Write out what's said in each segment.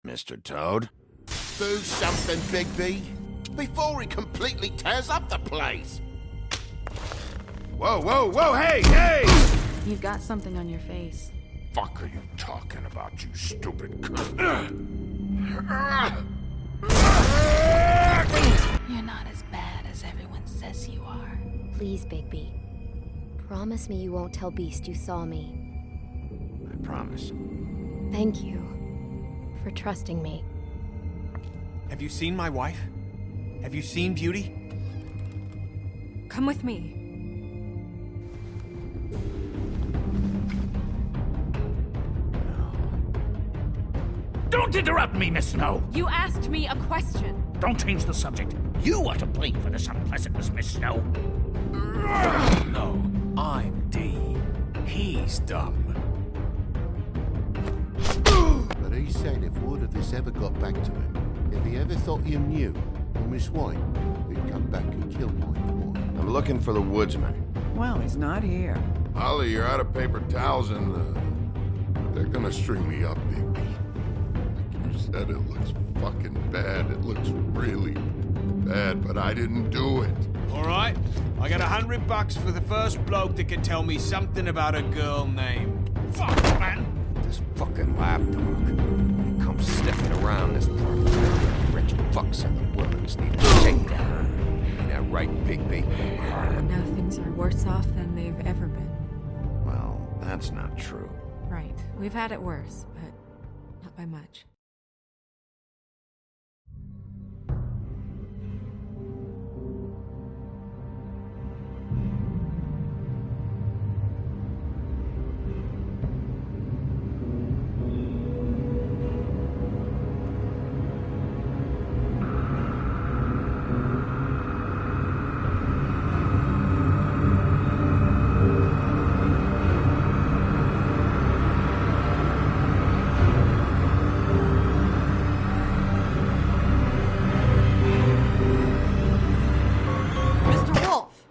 Mr. Toad? Do something, Bigby, before he completely tears up the place. Whoa, hey! You've got something on your face. Fuck are you talking about, you stupid cunt? You're not as bad as everyone says you are. Please, Bigby. Promise me you won't tell Beast you saw me. I promise. Thank you for trusting me. Have you seen my wife? Have you seen Beauty? Come with me. Don't interrupt me, Miss Snow! You asked me a question. Don't change the subject. You are to blame for this unpleasantness, Miss Snow. No, I'm D. He's dumb. But he said if word of this ever got back to him, if he ever thought you knew, or Miss White, he'd come back and kill my boy. I'm looking for the woodsman. Well, he's not here. Holly, you're out of paper towels and they're gonna string me up, Bigby. Like you said, it looks fucking bad. It looks really bad, but I didn't do it. All right, I got $100 for the first bloke that can tell me something about a girl named. Fuck, man! This fucking lapdog. He comes sniffing around this part of town. Rich fucks in the world just need a takedown. Ain't that right, Bigby? Now things are worse off than they've ever been. Well, that's not true. Right. We've had it worse, but not by much. Mr. Wolf!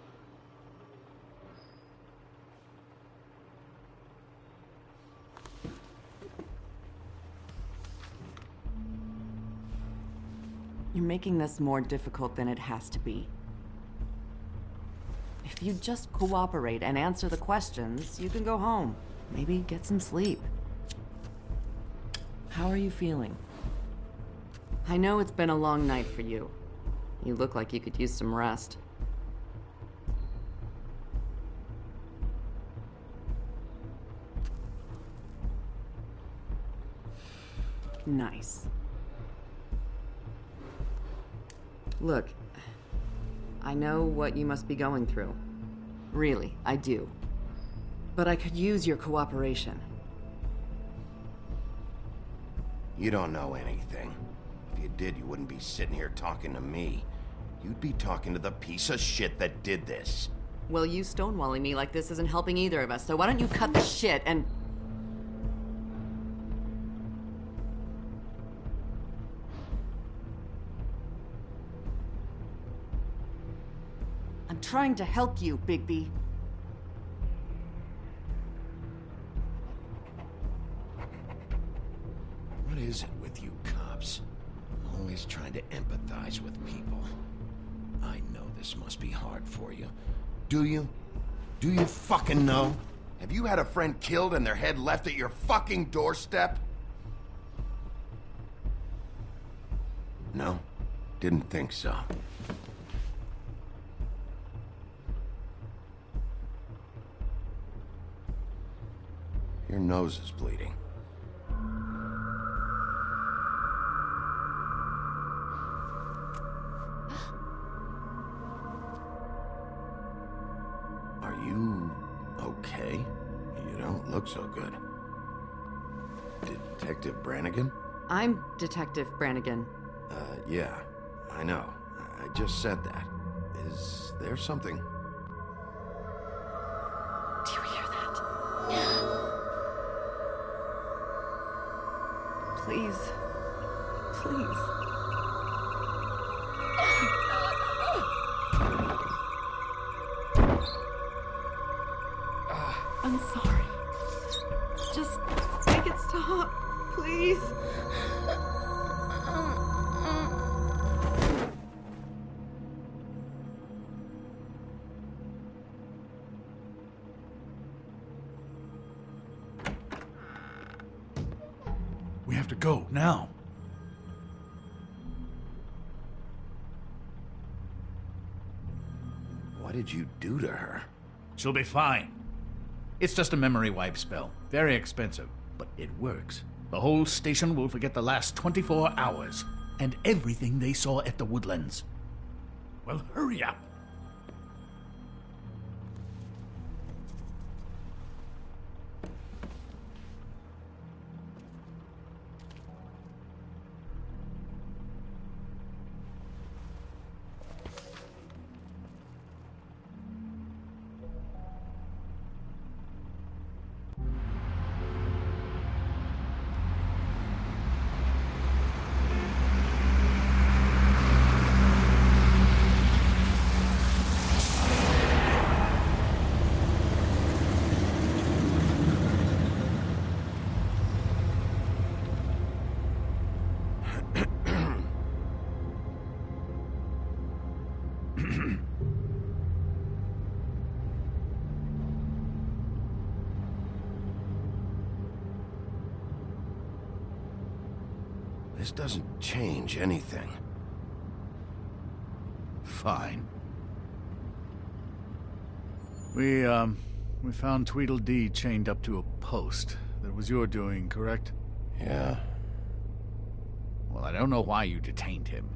You're making this more difficult than it has to be. If you just cooperate and answer the questions, you can go home. Maybe get some sleep. How are you feeling? I know it's been a long night for you. You look like you could use some rest. Nice. Look, I know what you must be going through. Really, I do. But I could use your cooperation. You don't know anything. If you did, you wouldn't be sitting here talking to me. You'd be talking to the piece of shit that did this. Well, you stonewalling me like this isn't helping either of us, so why don't you cut the shit and... I'm trying to help you, Bigby. What is it with you cops? Always trying to empathize with people. I know this must be hard for you. Do you? Do you fucking know? Have you had a friend killed and their head left at your fucking doorstep? No? Didn't think so. Your nose is bleeding. Are you okay? You don't look so good. Detective Brannigan? I'm Detective Brannigan. Yeah, I know. I just said that. Is there something? Do you hear that? Please. Please. I'm sorry. Just make it stop, please. go, now. What did you do to her? She'll be fine. It's just a memory wipe spell. Very expensive, but it works. The whole station will forget the last 24 hours, and everything they saw at the Woodlands. Well, hurry up. This doesn't change anything. Fine. We found Tweedledee chained up to a post. That was your doing, correct? Yeah. Well, I don't know why you detained him.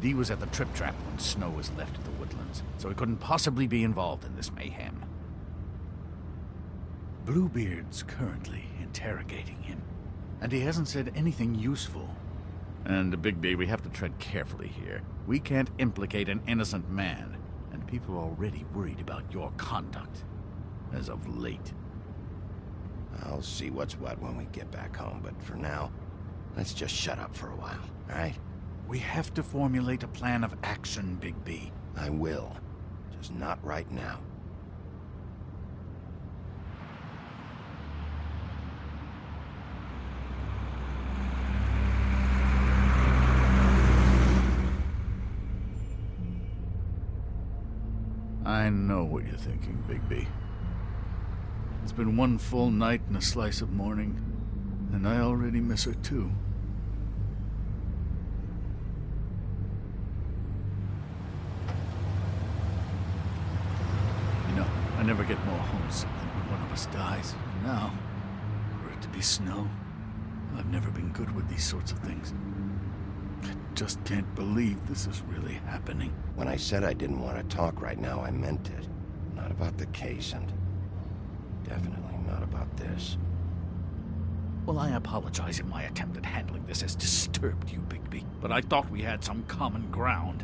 Dee was at the Trip Trap when Snow was left at the Woodlands, so he couldn't possibly be involved in this mayhem. Bluebeard's currently interrogating him, and he hasn't said anything useful. And, Bigby, we have to tread carefully here. We can't implicate an innocent man, and people are already worried about your conduct. As of late. I'll see what's what when we get back home, but for now, let's just shut up for a while, all right? We have to formulate a plan of action, Bigby. I will. Just not right now. I know what you're thinking, Bigby. It's been one full night and a slice of morning, and I already miss her too. You know, I never get more homesick than when one of us dies. And now, for it to be Snow, I've never been good with these sorts of things. I just can't believe this is really happening. When I said I didn't want to talk right now, I meant it. Not about the case, and definitely not about this. Well, I apologize if my attempt at handling this has disturbed you, Bigby, but I thought we had some common ground.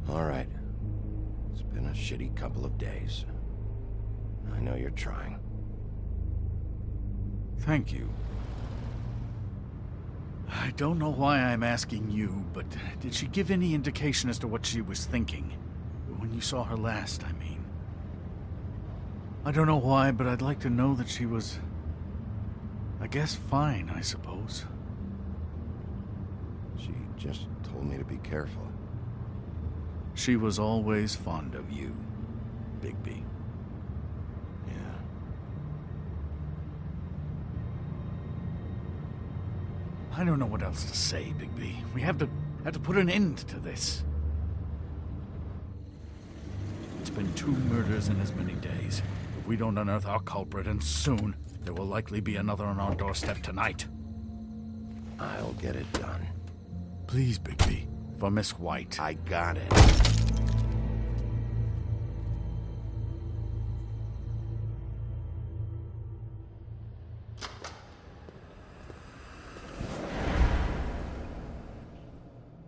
All right. It's been a shitty couple of days. I know you're trying. Thank you. I don't know why I'm asking you, but did she give any indication as to what she was thinking? When you saw her last, I mean. I don't know why, but I'd like to know that she was... I guess fine, I suppose. She just told me to be careful. She was always fond of you, Bigby. Yeah. I don't know what else to say, Bigby. We have to put an end to this. It's been 2 murders in as many days. If we don't unearth our culprit, and soon, there will likely be another on our doorstep tonight. I'll get it done. Please, Bigby. For Miss White. I got it.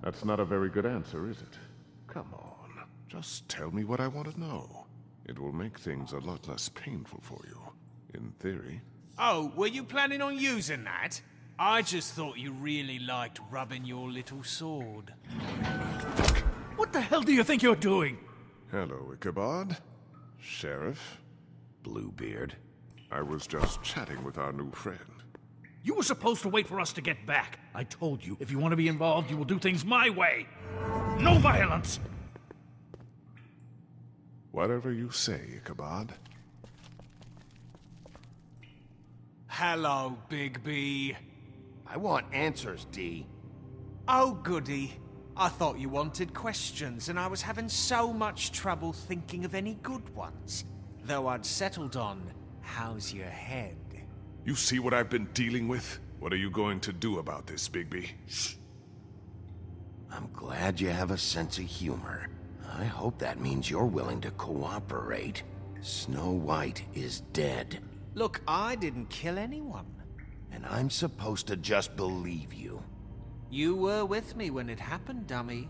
That's not a very good answer, is it? Come on. Just tell me what I want to know. It will make things a lot less painful for you. In theory. Oh, were you planning on using that? I just thought you really liked rubbing your little sword. What the hell do you think you're doing? Hello, Ichabod. Sheriff. Bluebeard. I was just chatting with our new friend. You were supposed to wait for us to get back. I told you, if you want to be involved, you will do things my way. No violence! Whatever you say, Ichabod. Hello, Bigby. I want answers, D. Oh, goody. I thought you wanted questions, and I was having so much trouble thinking of any good ones. Though I'd settled on, how's your head? You see what I've been dealing with? What are you going to do about this, Bigby? Shh. I'm glad you have a sense of humor. I hope that means you're willing to cooperate. Snow White is dead. Look, I didn't kill anyone. And I'm supposed to just believe you. You were with me when it happened, dummy.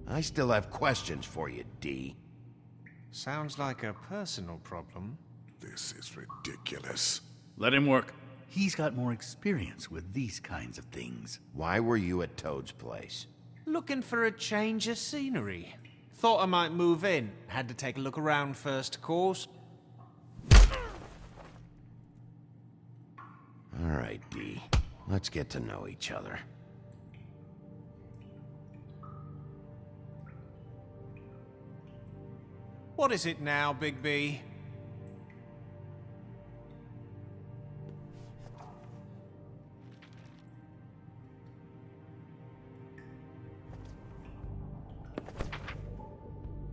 I still have questions for you, D. Sounds like a personal problem. This is ridiculous. Let him work. He's got more experience with these kinds of things. Why were you at Toad's place? Looking for a change of scenery. Thought I might move in. Had to take a look around first, of course. All right, D. Let's get to know each other. What is it now, Bigby?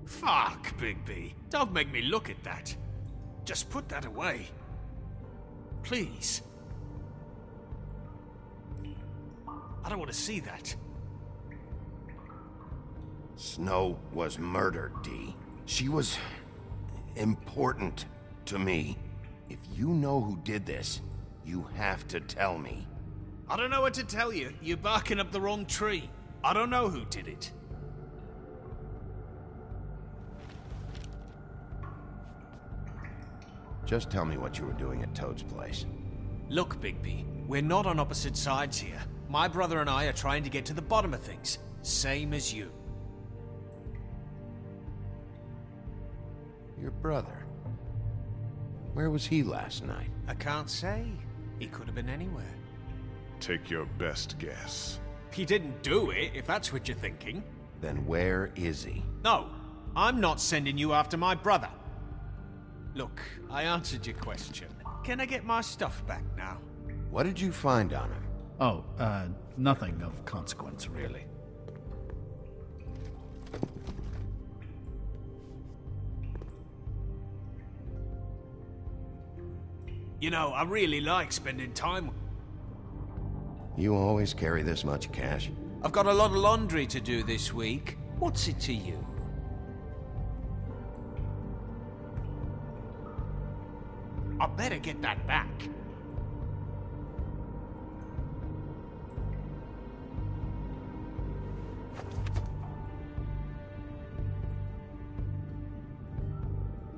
Fuck, Bigby. Don't make me look at that. Just put that away. Please. I don't want to see that. Snow was murdered, D. She was important to me. If you know who did this, you have to tell me. I don't know what to tell you. You're barking up the wrong tree. I don't know who did it. Just tell me what you were doing at Toad's place. Look, Bigby, we're not on opposite sides here. My brother and I are trying to get to the bottom of things. Same as you. Your brother? Where was he last night? I can't say. He could have been anywhere. Take your best guess. He didn't do it, if that's what you're thinking. Then where is he? No, I'm not sending you after my brother. Look, I answered your question. Can I get my stuff back now? What did you find on him? Oh, nothing of consequence, really. You know, I really like spending time with... You always carry this much cash? I've got a lot of laundry to do this week. What's it to you? I better get that back.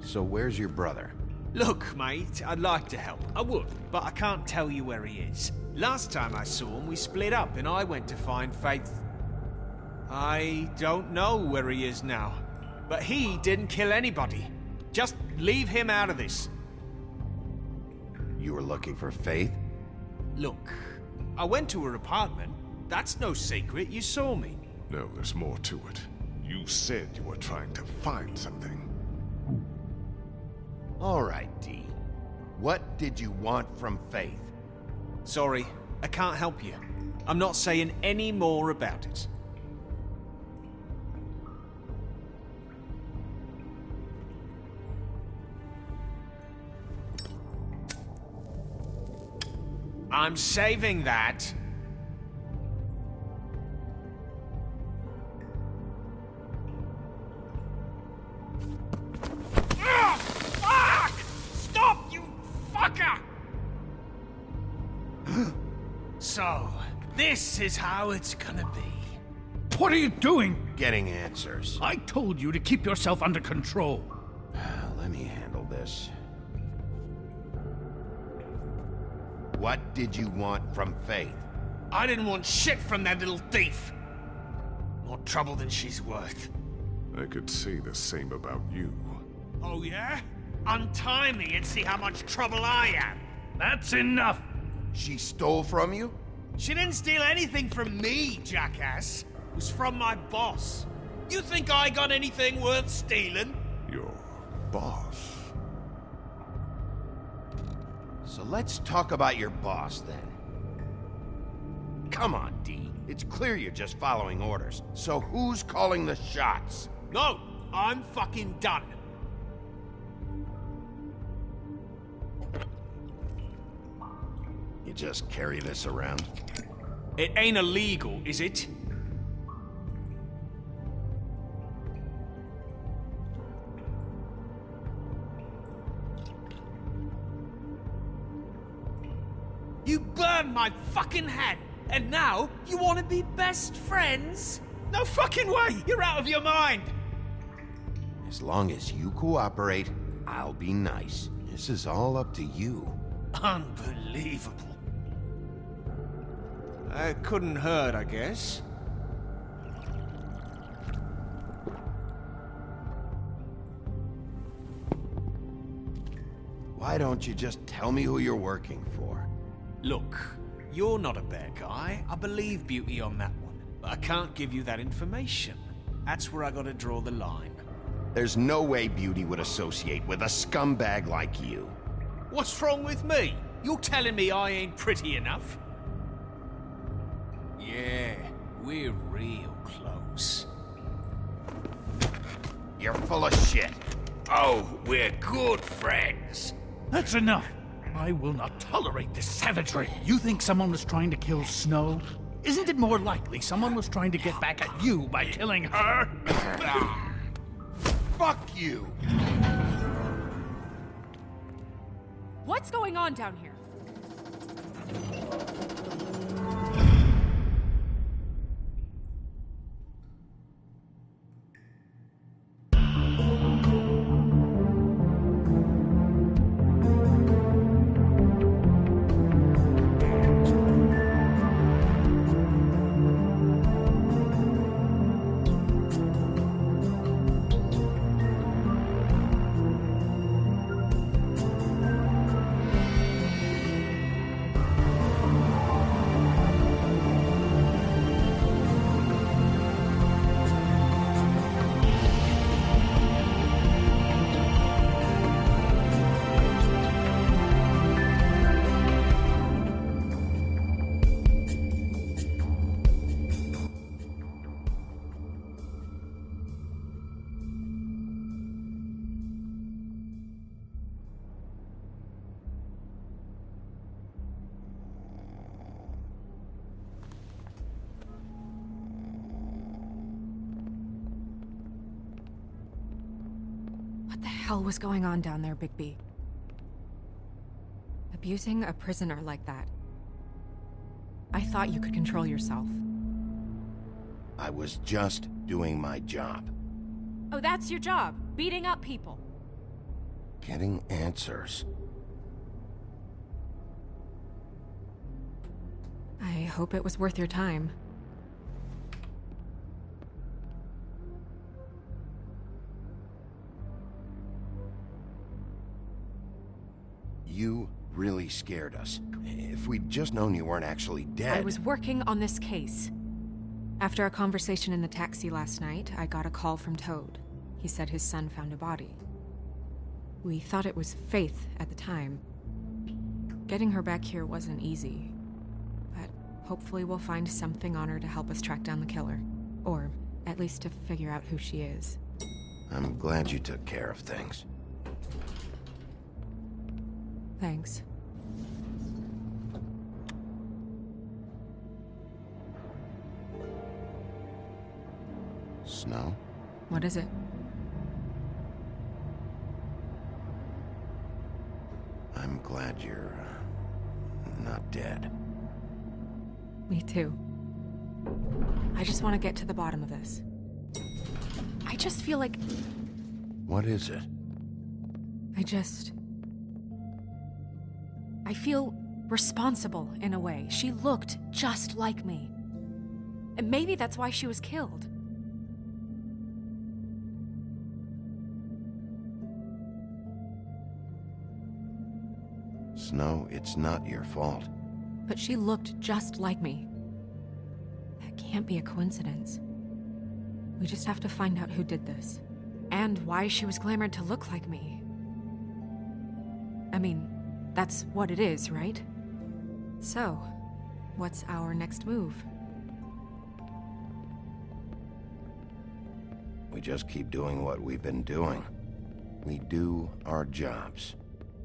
So where's your brother? Look, mate, I'd like to help. I would, but I can't tell you where he is. Last time I saw him, we split up and I went to find Faith. I don't know where he is now, but he didn't kill anybody. Just leave him out of this. You were looking for Faith? Look, I went to her apartment. That's no secret, you saw me. No, there's more to it. You said you were trying to find something. All right, D. What did you want from Faith? Sorry, I can't help you. I'm not saying any more about it. I'm saving that. Fuck! Stop, you fucker! So, this is how it's gonna be. What are you doing? Getting answers. I told you to keep yourself under control. Let me handle this. What did you want from Faith? I didn't want shit from that little thief. More trouble than she's worth. I could say the same about you. Oh yeah? Untie me and see how much trouble I am. That's enough! She stole from you? She didn't steal anything from me, jackass. It was from my boss. You think I got anything worth stealing? Your boss. So let's talk about your boss, then. Come on, D. It's clear you're just following orders. So who's calling the shots? No, I'm fucking done. You just carry this around? It ain't illegal, is it? You burned my fucking hat, and now you want to be best friends? No fucking way! You're out of your mind! As long as you cooperate, I'll be nice. This is all up to you. Unbelievable. It couldn't hurt, I guess. Why don't you just tell me who you're working for? Look, you're not a bad guy. I believe Beauty on that one. But I can't give you that information. That's where I gotta draw the line. There's no way Beauty would associate with a scumbag like you. What's wrong with me? You're telling me I ain't pretty enough? Yeah, we're real close. You're full of shit. Oh, we're good friends. That's enough. I will not tolerate this savagery. You think someone was trying to kill Snow? Isn't it more likely someone was trying to get back at you by killing her? Fuck you! What's going on down here? What the hell was going on down there, Bigby? Abusing a prisoner like that. I thought you could control yourself. I was just doing my job. Oh, that's your job? Beating up people? Getting answers. I hope it was worth your time. You really scared us. If we'd just known you weren't actually dead... I was working on this case. After our conversation in the taxi last night, I got a call from Toad. He said his son found a body. We thought it was Faith at the time. Getting her back here wasn't easy. But hopefully we'll find something on her to help us track down the killer. Or at least to figure out who she is. I'm glad you took care of things. Thanks. Snow? What is it? I'm glad you're... not dead. Me too. I just want to get to the bottom of this. I just feel like... What is it? I feel responsible in a way. She looked just like me. And maybe that's why she was killed. Snow, it's not your fault. But she looked just like me. That can't be a coincidence. We just have to find out who did this. And why she was glamored to look like me. I mean, that's what it is, right? So, what's our next move? We just keep doing what we've been doing. We do our jobs.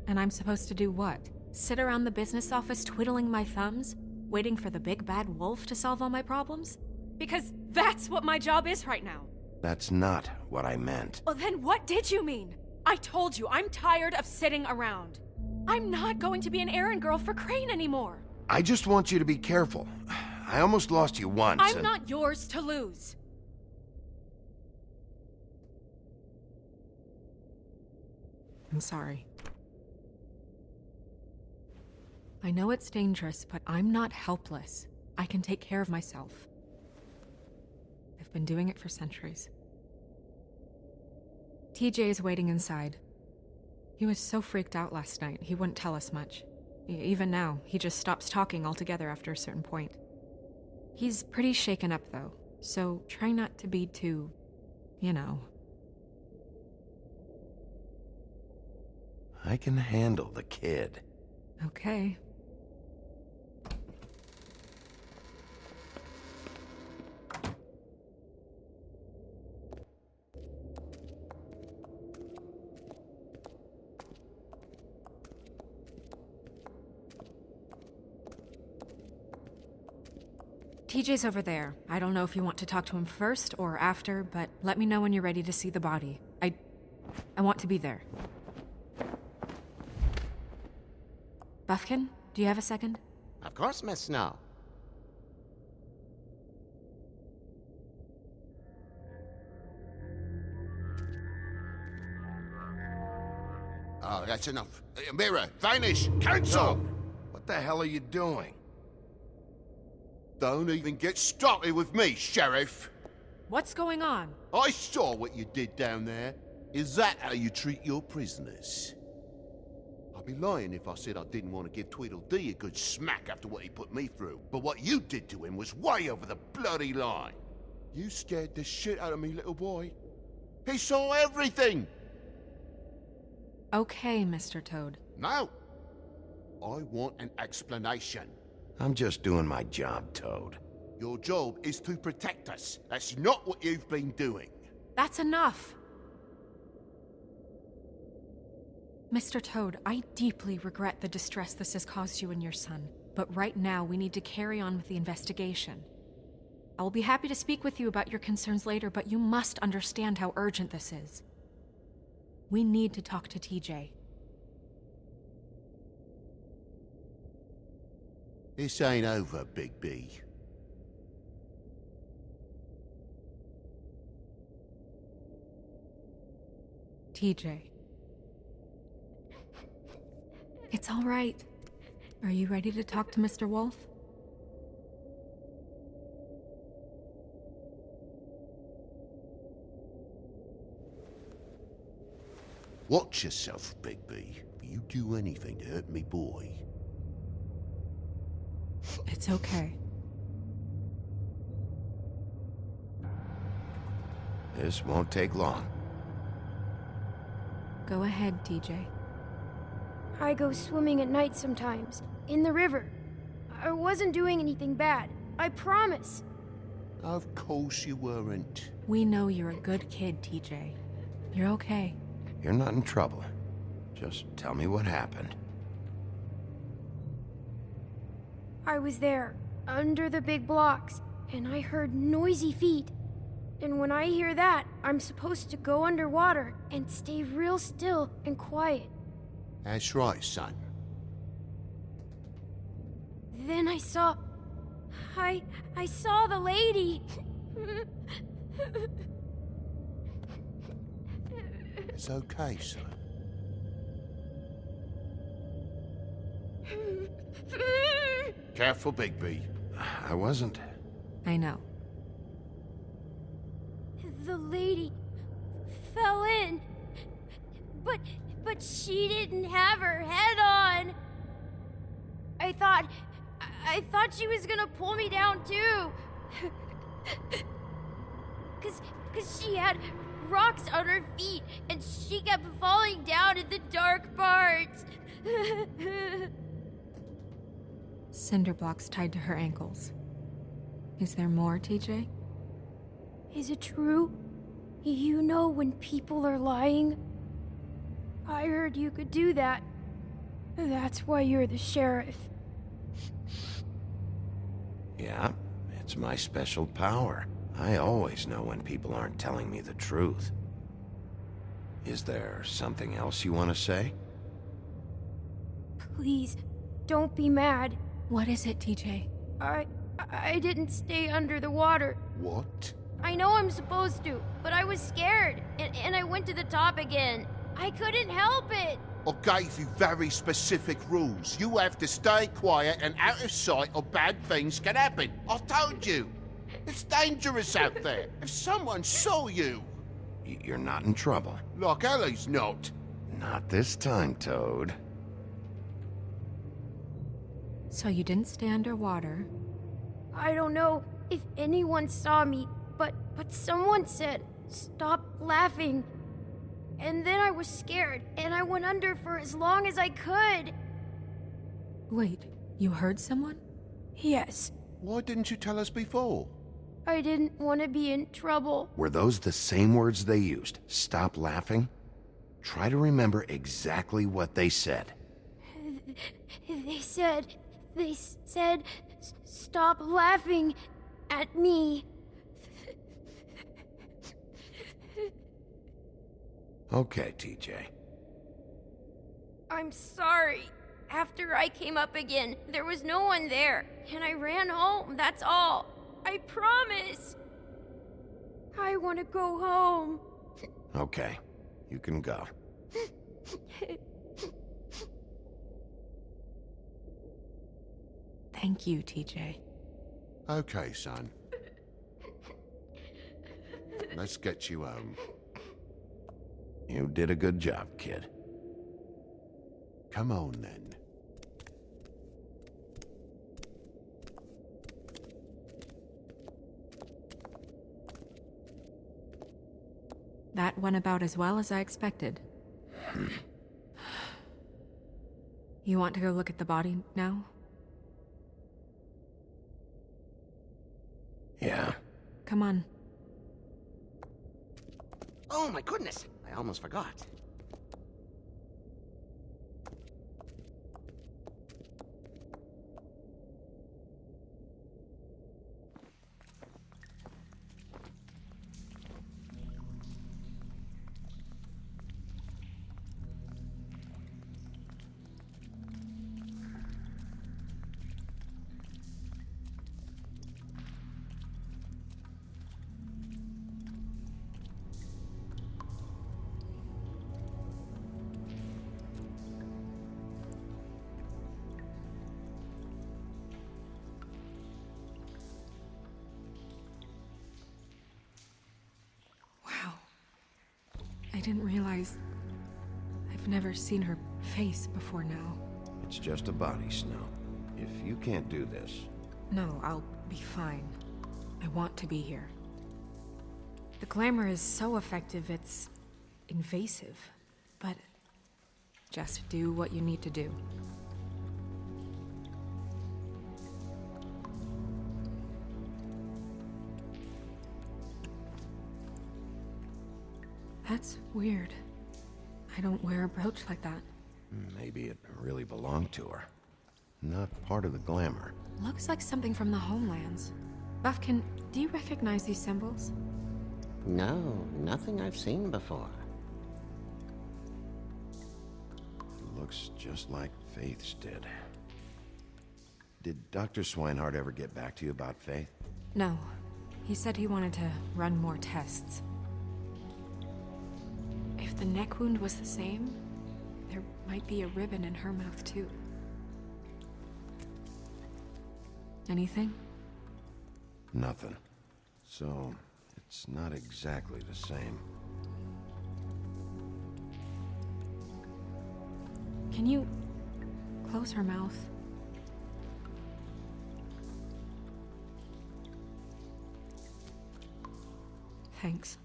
And I'm supposed to do what? Sit around the business office twiddling my thumbs, waiting for the big bad wolf to solve all my problems? Because that's what my job is right now. That's not what I meant. Well, then what did you mean? I told you, I'm tired of sitting around. I'm not going to be an errand girl for Crane anymore. I just want you to be careful. I almost lost you once. I'm not yours to lose. I'm sorry. I know it's dangerous, but I'm not helpless. I can take care of myself. I've been doing it for centuries. TJ is waiting inside. He was so freaked out last night, he wouldn't tell us much. Even now, he just stops talking altogether after a certain point. He's pretty shaken up, though, so try not to be too, you know. I can handle the kid. Okay. TJ's over there. I don't know if you want to talk to him first or after, but let me know when you're ready to see the body. I want to be there. Buffkin, do you have a second? Of course, Miss Snow. Oh, that's enough. Mira, vanish! Cancel! What the hell are you doing? Don't even get started with me, Sheriff. What's going on? I saw what you did down there. Is that how you treat your prisoners? I'd be lying if I said I didn't want to give Tweedledee a good smack after what he put me through. But what you did to him was way over the bloody line. You scared the shit out of me, little boy. He saw everything! Okay, Mr. Toad. No. I want an explanation. I'm just doing my job, Toad. Your job is to protect us. That's not what you've been doing. That's enough! Mr. Toad, I deeply regret the distress this has caused you and your son, but right now we need to carry on with the investigation. I will be happy to speak with you about your concerns later, but you must understand how urgent this is. We need to talk to TJ. This ain't over, Big B. TJ. It's all right. Are you ready to talk to Mr. Wolf? Watch yourself, Big B. If you do anything to hurt me boy. It's okay. This won't take long. Go ahead, TJ. I go swimming at night sometimes, in the river. I wasn't doing anything bad, I promise. Of course you weren't. We know you're a good kid, TJ. You're okay. You're not in trouble. Just tell me what happened. I was there, under the big blocks, and I heard noisy feet. And when I hear that, I'm supposed to go underwater and stay real still and quiet. That's right, son. Then I saw the lady. It's okay, son. Careful, Big B. I wasn't. I know. The lady fell in. But she didn't have her head on. I thought she was gonna pull me down too. because she had rocks on her feet and she kept falling down in the dark parts. Cinder blocks tied to her ankles. Is there more, TJ? Is it true? You know when people are lying? I heard you could do that. That's why you're the sheriff. Yeah, it's my special power. I always know when people aren't telling me the truth. Is there something else you want to say? Please, don't be mad. What is it, TJ? I didn't stay under the water. What? I know I'm supposed to, but I was scared, and I went to the top again. I couldn't help it. I gave you very specific rules. You have to stay quiet and out of sight or bad things can happen. I told you. It's dangerous out there. If someone saw you... You're not in trouble. Like Ellie's not. Not this time, Toad. So you didn't stay underwater? I don't know if anyone saw me, but someone said, "Stop laughing." And then I was scared, and I went under for as long as I could. Wait, you heard someone? Yes. Why didn't you tell us before? I didn't want to be in trouble. Were those the same words they used? Stop laughing? Try to remember exactly what they said. They said, "Stop laughing at me." Okay, TJ. I'm sorry. After I came up again, there was no one there, and I ran home, that's all. I promise. I want to go home. Okay, you can go. Thank you, TJ. Okay, son. Let's get you home. You did a good job, kid. Come on, then. That went about as well as I expected. You want to go look at the body now? Yeah. Come on. Oh my goodness, I almost forgot. I didn't realize... I've never seen her face before now. It's just a body, Snow. If you can't do this... No, I'll be fine. I want to be here. The glamour is so effective, it's invasive. But just do what you need to do. That's weird. I don't wear a brooch like that. Maybe it really belonged to her. Not part of the glamour. Looks like something from the homelands. Buffkin, do you recognize these symbols? No, nothing I've seen before. It looks just like Faith's did. Did Dr. Swinehart ever get back to you about Faith? No. He said he wanted to run more tests. If the neck wound was the same, there might be a ribbon in her mouth too. Anything? Nothing. So, it's not exactly the same. Can you close her mouth? Thanks.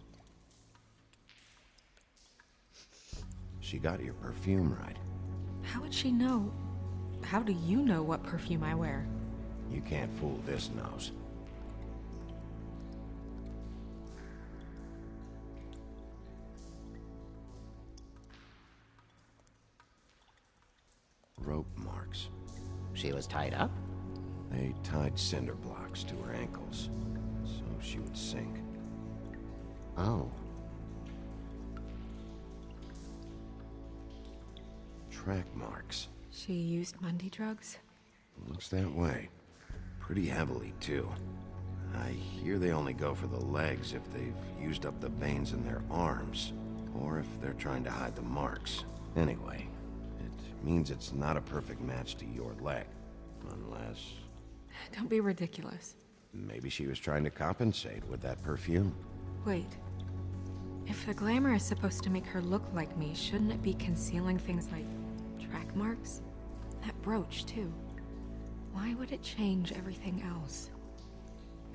She got your perfume right. How would she know? How do you know what perfume I wear? You can't fool this nose. Rope marks. She was tied up? They tied cinder blocks to her ankles, so she would sink. Oh. Track marks. She used Mundy drugs? Looks that way. Pretty heavily, too. I hear they only go for the legs if they've used up the veins in their arms, or if they're trying to hide the marks. Anyway, it means it's not a perfect match to your leg, unless... Don't be ridiculous. Maybe she was trying to compensate with that perfume. Wait. If the glamour is supposed to make her look like me, shouldn't it be concealing things like track marks? That brooch, too. Why would it change everything else?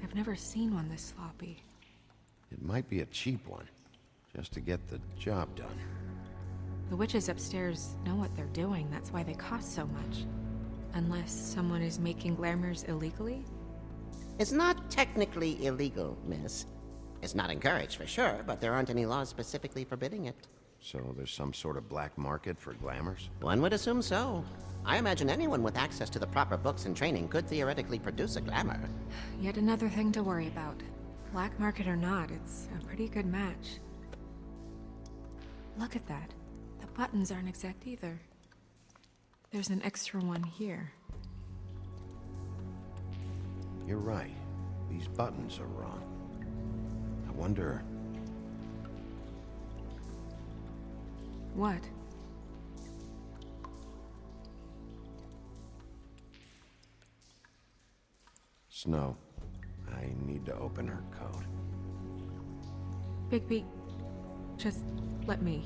I've never seen one this sloppy. It might be a cheap one, just to get the job done. The witches upstairs know what they're doing, that's why they cost so much. Unless someone is making glamours illegally? It's not technically illegal, miss. It's not encouraged for sure, but there aren't any laws specifically forbidding it. So there's some sort of black market for glamours? One would assume so. I imagine anyone with access to the proper books and training could theoretically produce a glamour. Yet another thing to worry about. Black market or not, it's a pretty good match. Look at that. The buttons aren't exact either. There's an extra one here. You're right. These buttons are wrong. I wonder... What? Snow, I need to open her coat. Bigby, just let me.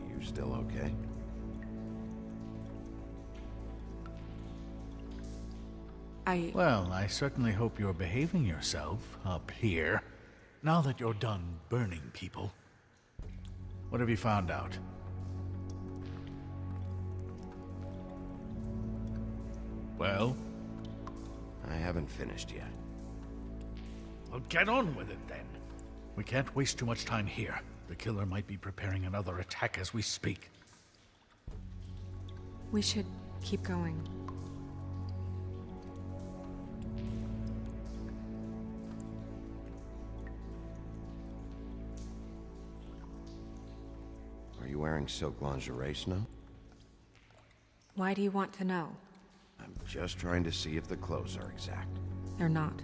You still okay? Well, I certainly hope you're behaving yourself up here, now that you're done burning people. What have you found out? Well? I haven't finished yet. Well, get on with it then. We can't waste too much time here. The killer might be preparing another attack as we speak. We should keep going. Are you wearing silk lingerie, Snow? Why do you want to know? I'm just trying to see if the clothes are exact. They're not.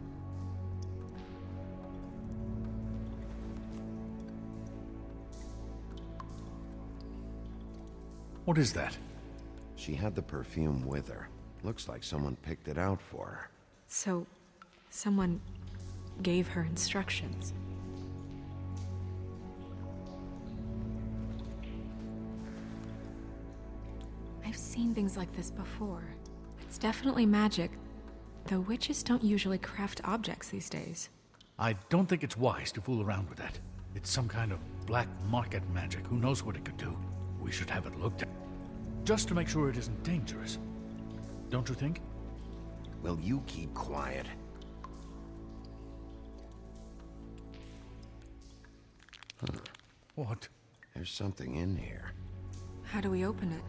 What is that? She had the perfume with her. Looks like someone picked it out for her. So, someone gave her instructions. I've seen things like this before. It's definitely magic, though witches don't usually craft objects these days. I don't think it's wise to fool around with that. It's some kind of black market magic. Who knows what it could do? We should have it looked at, just to make sure it isn't dangerous. Don't you think? Will you keep quiet? Huh. What? There's something in here. How do we open it?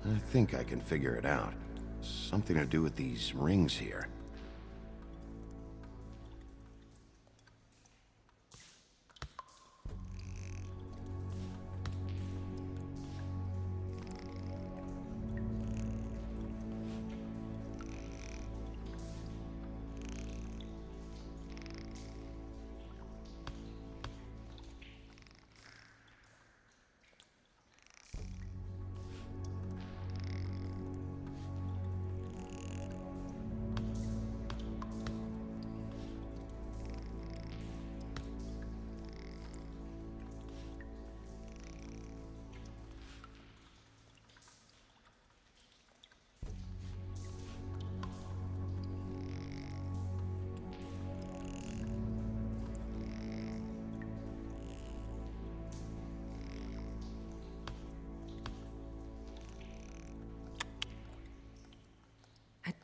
I think I can figure it out. Something to do with these rings here.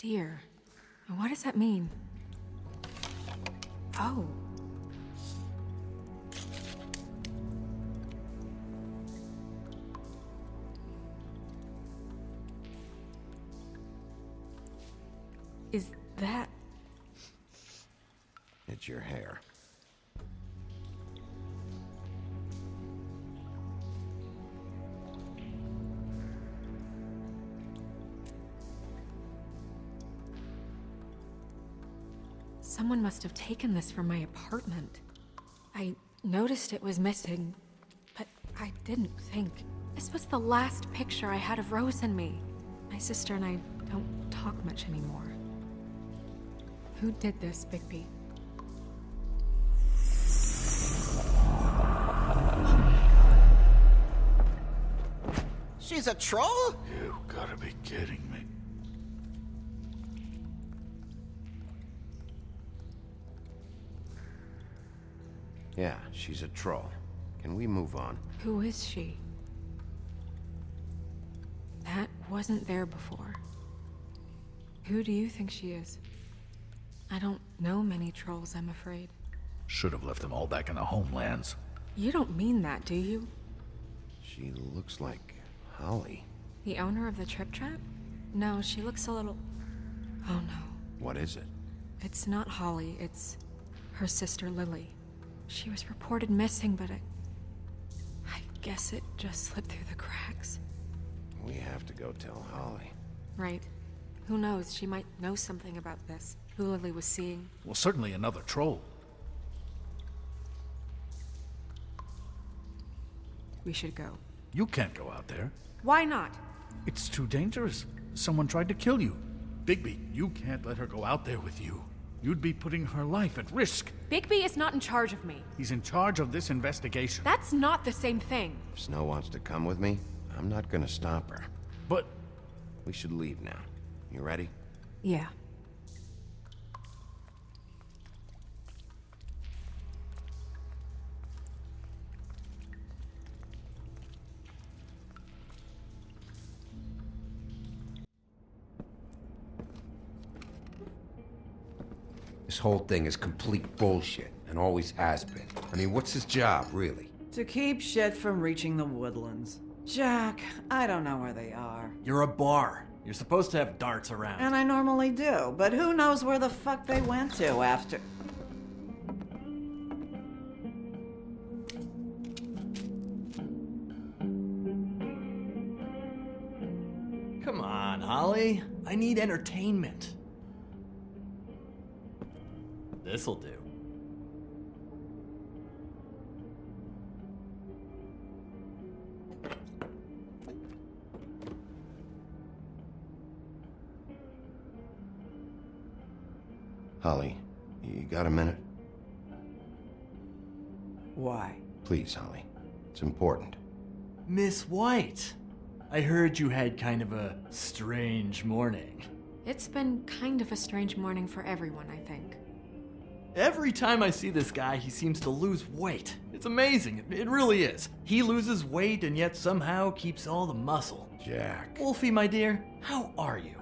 dear. What does that mean? Oh. Is that... It's your hair. Someone must have taken this from my apartment. I noticed it was missing, but I didn't think. This was the last picture I had of Rose and me. My sister and I don't talk much anymore. Who did this, Bigby? She's a troll? You gotta be kidding me. Yeah, she's a troll. Can we move on? Who is she? That wasn't there before. Who do you think she is? I don't know many trolls, I'm afraid. Should have left them all back in the homelands. You don't mean that, do you? She looks like Holly. The owner of the Trip Trap? No, she looks a little... Oh no. What is it? It's not Holly, it's her sister Lily. She was reported missing, but I guess it just slipped through the cracks. We have to go tell Holly. Right. Who knows, she might know something about this. Who Lily was seeing. Well, certainly another troll. We should go. You can't go out there. Why not? It's too dangerous. Someone tried to kill you. Bigby, you can't let her go out there with you. You'd be putting her life at risk. Bigby is not in charge of me. He's in charge of this investigation. That's not the same thing. If Snow wants to come with me, I'm not gonna stop her. But... We should leave now. You ready? Yeah. This whole thing is complete bullshit, and always has been. I mean, what's his job, really? To keep shit from reaching the woodlands. Jack, I don't know where they are. You're a bar. You're supposed to have darts around. And I normally do, but who knows where the fuck they went to after... Come on, Holly. I need entertainment. This'll do. Holly, you got a minute? Why? Please, Holly. It's important. Miss White, I heard you had kind of a strange morning. It's been kind of a strange morning for everyone, I think. Every time I see this guy, he seems to lose weight. It's amazing. It really is. He loses weight and yet somehow keeps all the muscle. Jack. Wolfie, my dear, how are you?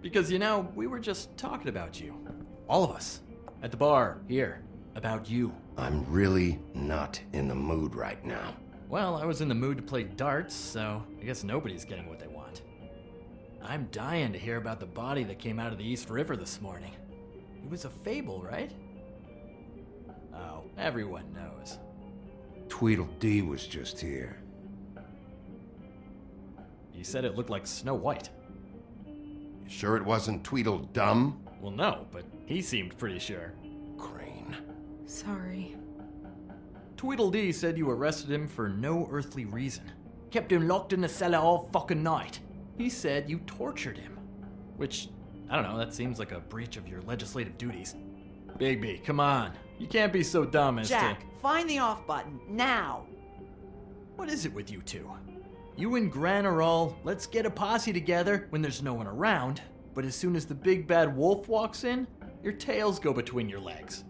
Because, you know, we were just talking about you. All of us. At the bar, here. About you. I'm really not in the mood right now. Well, I was in the mood to play darts, so I guess nobody's getting what they want. I'm dying to hear about the body that came out of the East River this morning. It was a fable, right? Oh, everyone knows. Tweedledee was just here. You said it looked like Snow White. You sure it wasn't Tweedledum? Well, no, but he seemed pretty sure. Crane. Sorry. Tweedledee said you arrested him for no earthly reason. Kept him locked in the cellar all fucking night. He said you tortured him. Which, I don't know, that seems like a breach of your legislative duties. Bigby, come on. You can't be so dumb as Jack, find the off button, now! What is it with you two? You and Gran are all, let's get a posse together when there's no one around, but as soon as the big bad wolf walks in, your tails go between your legs.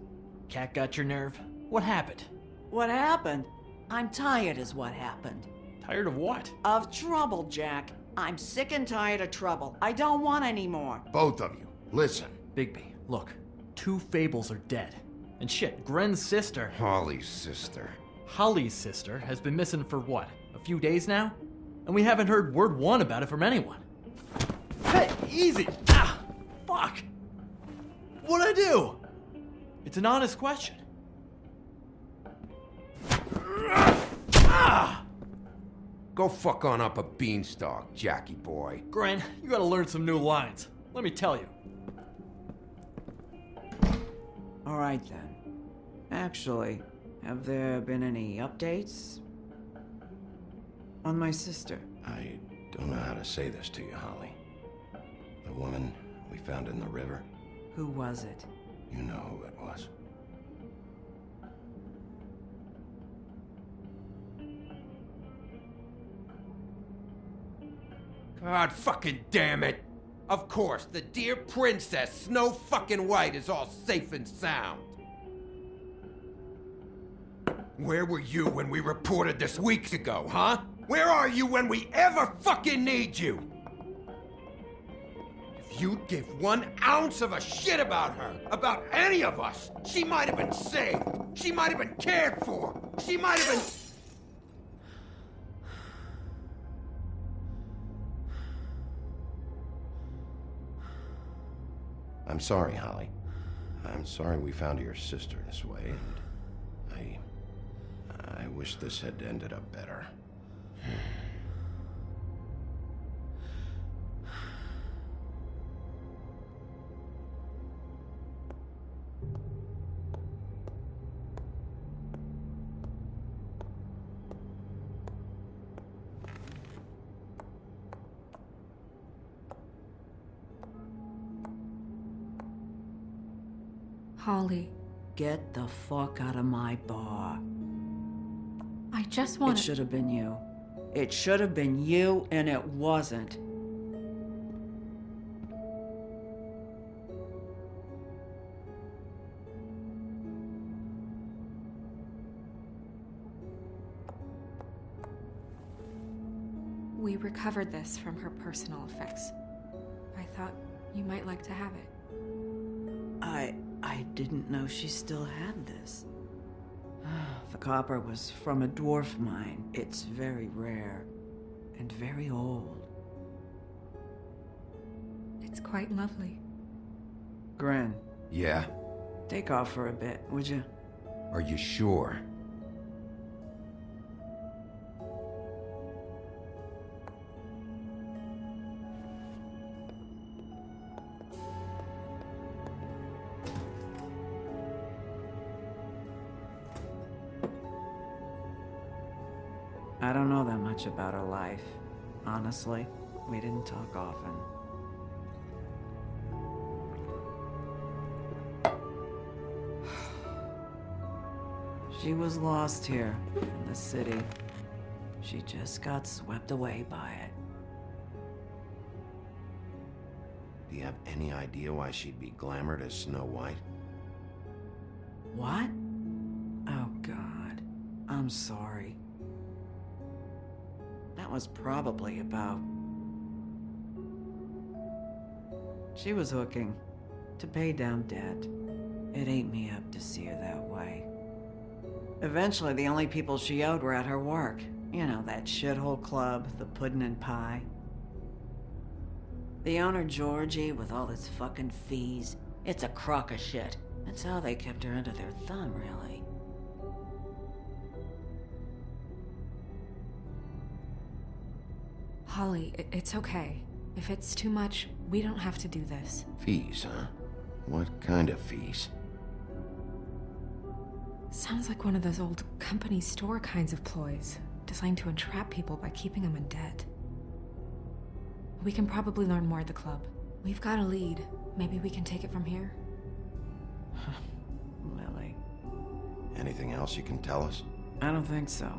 Cat got your nerve? What happened? What happened? I'm tired is what happened. Tired of what? Of trouble, Jack. I'm sick and tired of trouble. I don't want any more. Both of you, listen. Bigby, look. 2 Fables are dead. And shit, Gren's sister... Holly's sister. Holly's sister has been missing for what? A few days now? And we haven't heard word one about it from anyone. Hey, easy! Ah! Fuck! What'd I do? It's an honest question. Ah! Go fuck on up a beanstalk, Jackie boy. Gren, you gotta learn some new lines. Let me tell you. All right, then. Actually, have there been any updates on my sister? I don't know how to say this to you, Holly. The woman we found in the river, Who was it? you know who it was. God fucking damn it! Of course, the dear princess, Snow fucking White, is all safe and sound. Where were you when we reported this weeks ago, huh? Where are you when we ever fucking need you? If you'd give 1 ounce of a shit about her, about any of us, she might have been saved. She might have been cared for. She might have been... I'm sorry, Holly. I'm sorry we found your sister this way, and I wish this had ended up better. Holly, Get the fuck out of my bar. I just want It should have been you. It should have been you, and it wasn't. We recovered this from her personal effects. I thought you might like to have it. I didn't know she still had this. The copper was from a dwarf mine. It's very rare and very old. It's quite lovely. Gren, Yeah? take off for a bit, would you? Are you sure? I don't know that much about her life. Honestly, we didn't talk often. She was lost here in the city. She just got swept away by it. Do you have any idea why she'd be glamored as Snow White? What? Oh, God. I'm sorry. That was probably about... She was hooking to pay down debt. It ate me up to see her that way. Eventually, the only people she owed were at her work. You know, that shithole club, the Puddin' and Pie. The owner, Georgie, with all his fucking fees, it's a crock of shit. That's how they kept her under their thumb, really. Holly, it's okay. If it's too much, we don't have to do this. Fees, huh? What kind of fees? Sounds like one of those old company store kinds of ploys, designed to entrap people by keeping them in debt. We can probably learn more at the club. We've got a lead. Maybe we can take it from here? Lily. Anything else you can tell us? I don't think so.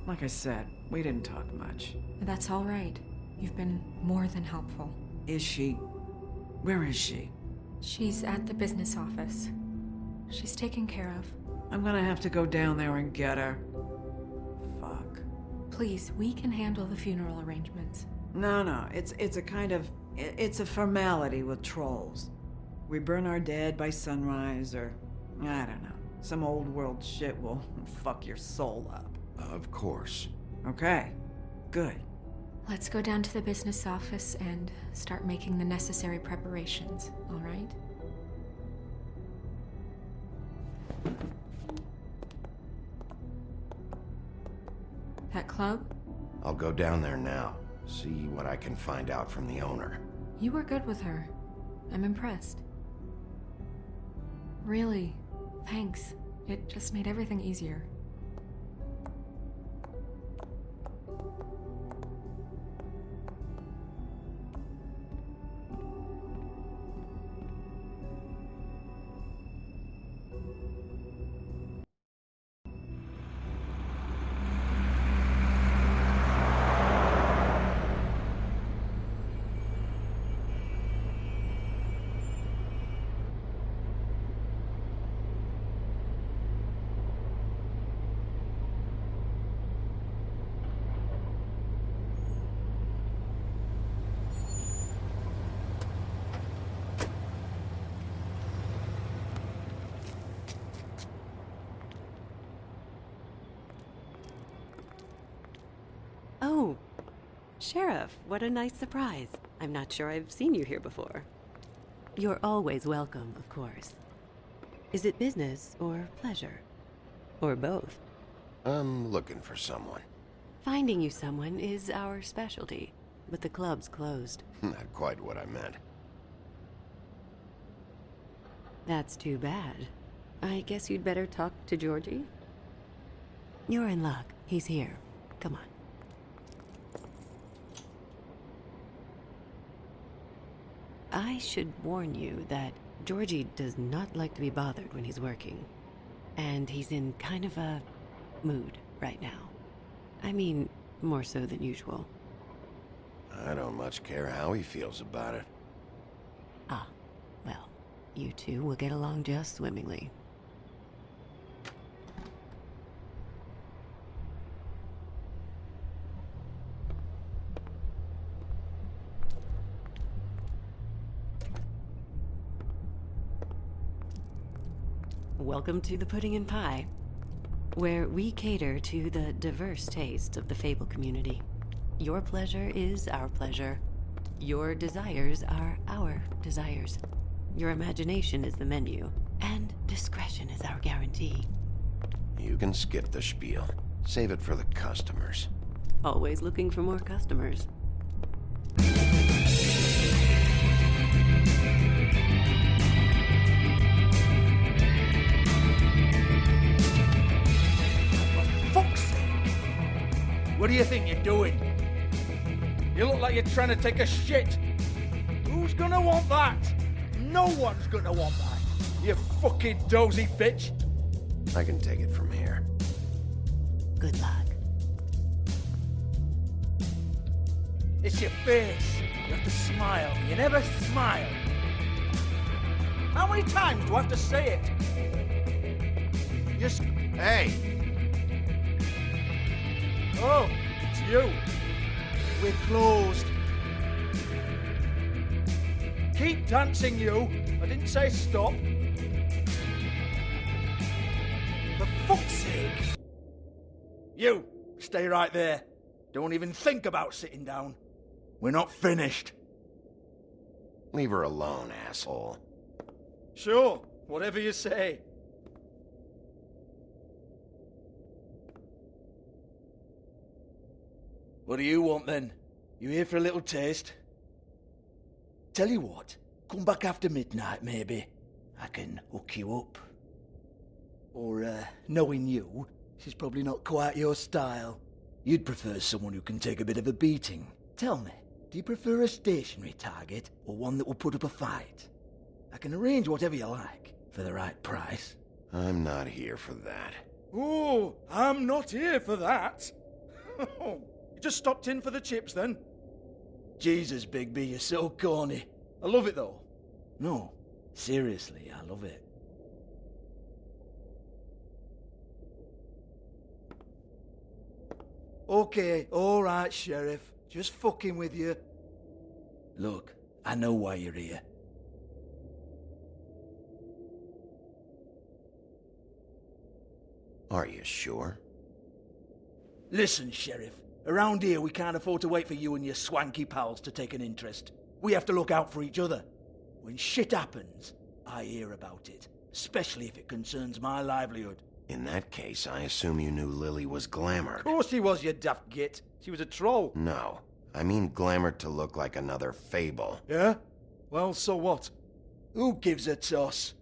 Like I said, we didn't talk much. That's all right. You've been more than helpful. Is she... Where is she? She's at the business office. She's taken care of. I'm gonna have to go down there and get her. Fuck. Please, we can handle the funeral arrangements. No, it's a kind of... It's a formality with trolls. We burn our dead by sunrise, or... I don't know. Some old world shit will fuck your soul up. Of course. Okay, good. Let's go down to the business office and start making the necessary preparations, all right? That club? I'll go down there now. See what I can find out from the owner. You were good with her. I'm impressed. Really, thanks. It just made everything easier. Oh, Sheriff, what a nice surprise. I'm not sure I've seen you here before. You're always welcome, of course. Is it business or pleasure? Or both? I'm looking for someone. Finding you someone is our specialty, but the club's closed. Not quite what I meant. That's too bad. I guess you'd better talk to Georgie? You're in luck. He's here. Come on. I should warn you that Georgie does not like to be bothered when he's working. And he's in kind of a mood right now. I mean, more so than usual. I don't much care how he feels about it. Ah, well, you two will get along just swimmingly. Welcome to the Pudding and Pie, where we cater to the diverse tastes of the Fable community. Your pleasure is our pleasure. Your desires are our desires. Your imagination is the menu, and discretion is our guarantee. You can skip the spiel. Save it for the customers. Always looking for more customers. What do you think you're doing? You look like you're trying to take a shit. Who's gonna want that? No one's gonna want that. You fucking dozy bitch. I can take it from here. Good luck. It's your face. You have to smile. You never smile. How many times do I have to say it? Just... Hey! Oh, it's you. We're closed. Keep dancing, you. I didn't say stop. For fuck's sake. You, stay right there. Don't even think about sitting down. We're not finished. Leave her alone, asshole. Sure, whatever you say. What do you want then? You here for a little taste? Tell you what, come back after midnight maybe. I can hook you up. Or, knowing you, she's probably not quite your style. You'd prefer someone who can take a bit of a beating. Tell me, do you prefer a stationary target or one that will put up a fight? I can arrange whatever you like for the right price. I'm not here for that. Oh, I'm not here for that. You just stopped in for the chips then? Jesus, Bigby, you're so corny. I love it though. No, seriously, I love it. Okay, alright, Sheriff. Just fucking with you. Look, I know why you're here. Are you sure? Listen, Sheriff. Around here, we can't afford to wait for you and your swanky pals to take an interest. We have to look out for each other. When shit happens, I hear about it. Especially if it concerns my livelihood. In that case, I assume you knew Lily was glamored. Of course she was, you daft git. She was a troll. No. I mean glamored to look like another fable. Yeah? Well, so what? Who gives a toss?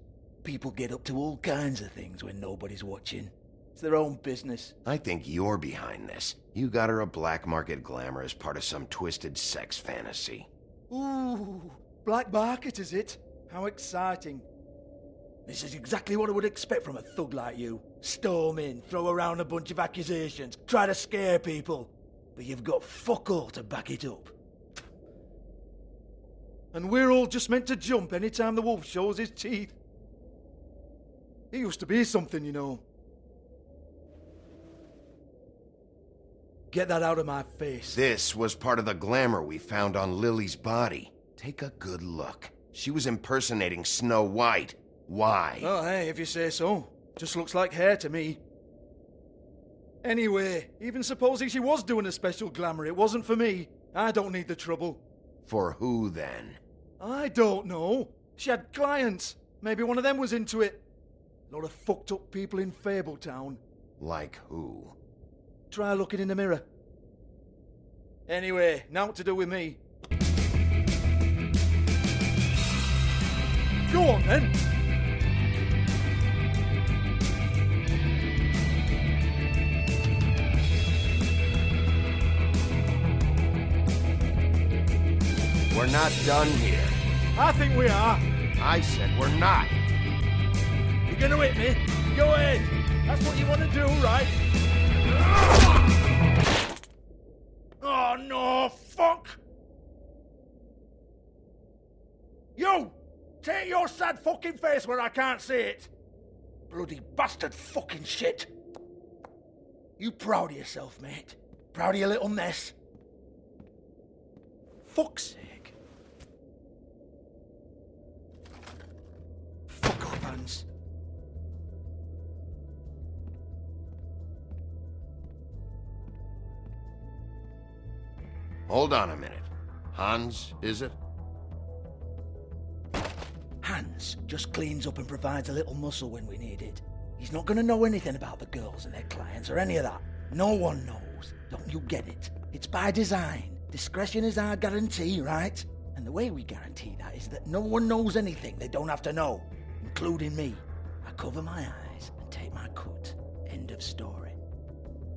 People get up to all kinds of things when nobody's watching. It's their own business. I think you're behind this. You got her a black market glamour as part of some twisted sex fantasy. Ooh, black market is it? How exciting. This is exactly what I would expect from a thug like you. Storm in, throw around a bunch of accusations, try to scare people. But you've got fuck all to back it up. And we're all just meant to jump any time the wolf shows his teeth. He used to be something, you know. Get that out of my face. This was part of the glamour we found on Lily's body. Take a good look. She was impersonating Snow White. Why? Oh, hey, if you say so. Just looks like hair to me. Anyway, even supposing she was doing a special glamour, it wasn't for me. I don't need the trouble. For who, then? I don't know. She had clients. Maybe one of them was into it. A lot of fucked up people in Fabletown. Like who? Try looking in the mirror. Anyway, now what to do with me. Go on, then. We're not done here. I think we are. I said we're not. You're gonna hit me? Go ahead. That's what you want to do, right? Oh, no, fuck! You! Take your sad fucking face where I can't see it! Bloody bastard fucking shit! You proud of yourself, mate? Proud of your little mess? Fuck's sake. Fuck off, Hans. Hold on a minute. Hans, is it? Hans just cleans up and provides a little muscle when we need it. He's not gonna know anything about the girls and their clients or any of that. No one knows. Don't you get it? It's by design. Discretion is our guarantee, right? And the way we guarantee that is that no one knows anything they don't have to know, including me. I cover my eyes and take my cut. End of story.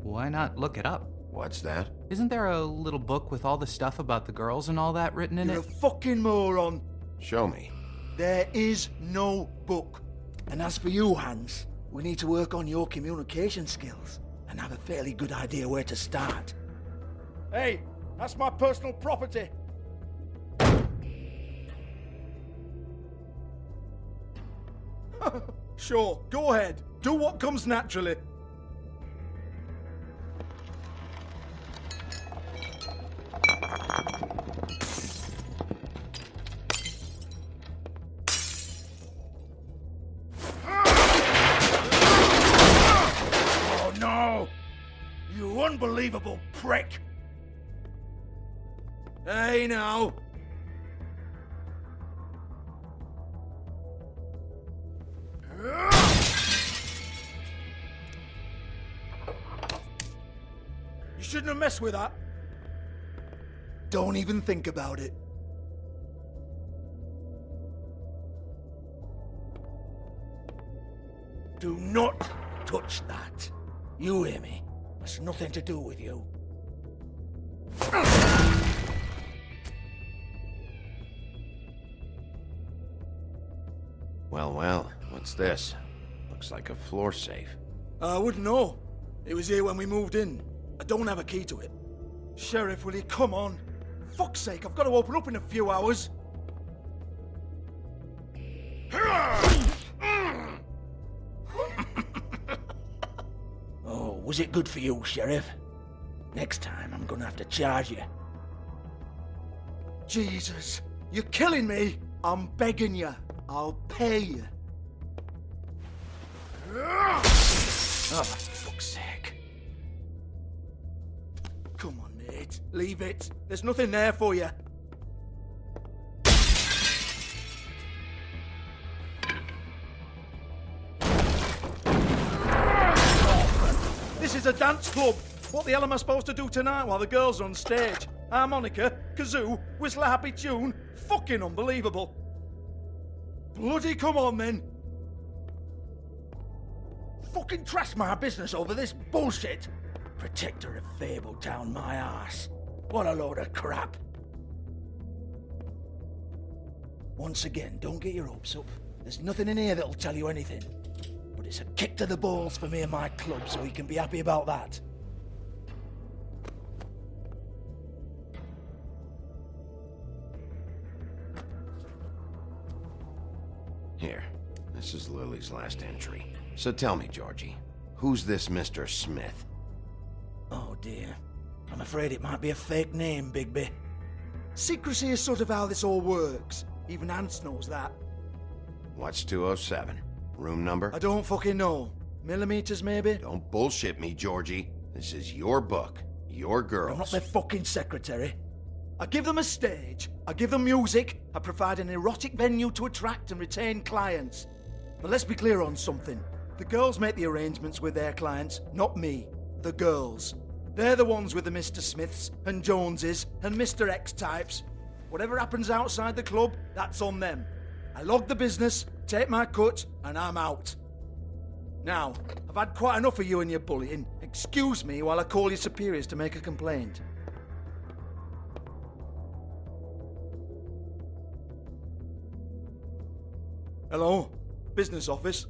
Why not look it up? What's that? Isn't there a little book with all the stuff about the girls and all that written in You're it? a fucking moron. Show me. There is no book. And as for you, Hans, we need to work on your communication skills and have a fairly good idea where to start. Hey, that's my personal property. Sure, go ahead. Do what comes naturally. Oh no! You unbelievable prick! Hey now! You shouldn't have messed with that. Don't even think about it. Do not touch that. You hear me? It's nothing to do with you. Well, well, what's this? Looks like a floor safe. I wouldn't know. It was here when we moved in. I don't have a key to it. Sheriff, will you come on? Fuck's sake, I've got to open up in a few hours. Oh, was it good for you, Sheriff? Next time, I'm gonna have to charge you. Jesus, you're killing me. I'm begging you. I'll pay you. Oh, for fuck's sake. Come on, mate. Leave it. There's nothing there for you. This is a dance club. What the hell am I supposed to do tonight while the girls are on stage? Harmonica, kazoo, whistle a happy tune? Fucking unbelievable. Bloody come on then. Fucking trash my business over this bullshit. Protector of Fabletown, my ass. What a load of crap. Once again, don't get your hopes up. There's nothing in here that'll tell you anything. But it's a kick to the balls for me and my club, so you can be happy about that. Here, this is Lily's last entry. So tell me, Georgie, who's this Mr. Smith? Oh dear. I'm afraid it might be a fake name, Bigby. Secrecy is sort of how this all works. Even Hans knows that. What's 207? Room number? I don't fucking know. Millimeters, maybe? Don't bullshit me, Georgie. This is your book. Your girls. I'm not their fucking secretary. I give them a stage, I give them music, I provide an erotic venue to attract and retain clients. But let's be clear on something. The girls make the arrangements with their clients, not me. The girls. They're the ones with the Mr. Smiths and Joneses and Mr. X types. Whatever happens outside the club, that's on them. I log the business, take my cut, and I'm out. Now, I've had quite enough of you and your bullying. Excuse me while I call your superiors to make a complaint. Hello? Business office?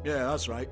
Yeah, that's right.